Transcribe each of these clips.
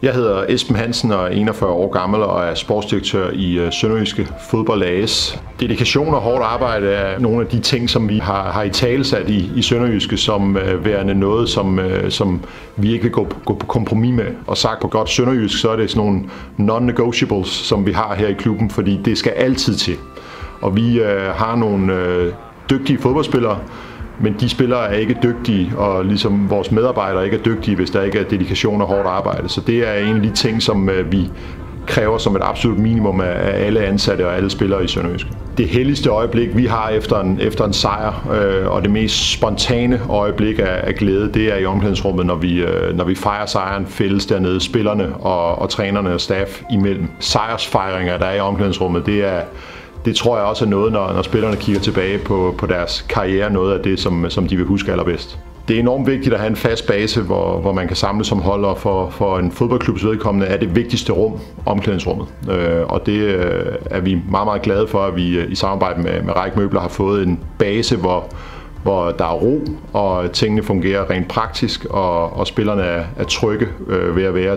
Jeg hedder Esben Hansen og er 41 år gammel og er sportsdirektør i Sønderjyske Fodbold AS. Dedikation og hårdt arbejde er nogle af de ting, som vi har i talesat i Sønderjyske som værende noget, som vi ikke vil gå på kompromis med. Og sagt på godt sønderjysk, så er det sådan nogle non-negotiables, som vi har her i klubben, fordi det skal altid til. Og vi har nogle dygtige fodboldspillere, men de spillere er ikke dygtige, og ligesom vores medarbejdere ikke er dygtige, hvis der ikke er dedikation og hårdt arbejde. Så det er en af de ting, som vi kræver som et absolut minimum af alle ansatte og alle spillere i Sønderjyske. Det helligste øjeblik, vi har efter en sejr, og det mest spontane øjeblik af glæde, det er i omklædningsrummet, når vi fejrer sejren fælles dernede, spillerne og trænerne og staff imellem. Sejrsfejringer, der er i omklædningsrummet, det tror jeg også er noget, når spillerne kigger tilbage på deres karriere, noget af det, som de vil huske allerbedst. Det er enormt vigtigt at have en fast base, hvor man kan samles som hold, og for en fodboldklubs vedkommende er det vigtigste rum omklædningsrummet. Og det er vi meget, meget glade for, at vi i samarbejde med Reich Møbler har fået en base, hvor der er ro, og tingene fungerer rent praktisk, og spillerne er trygge ved at være.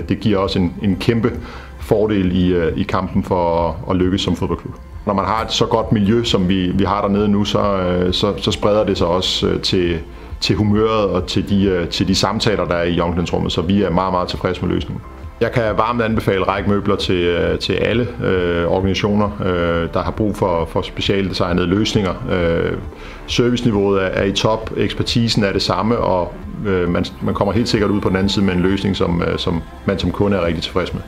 Det giver også en kæmpe fordel i kampen for at lykkes som fodboldklub. Når man har et så godt miljø, som vi har dernede nu, så spreder det sig også til humøret og til de samtaler, der er i omklædningsrummet, så vi er meget, meget tilfredse med løsningen. Jeg kan varmt anbefale Reich Møbler til alle organisationer, der har brug for specialdesignede løsninger. Serviceniveauet er i top, ekspertisen er det samme, og man kommer helt sikkert ud på den anden side med en løsning, som man som kunde er rigtig tilfreds med.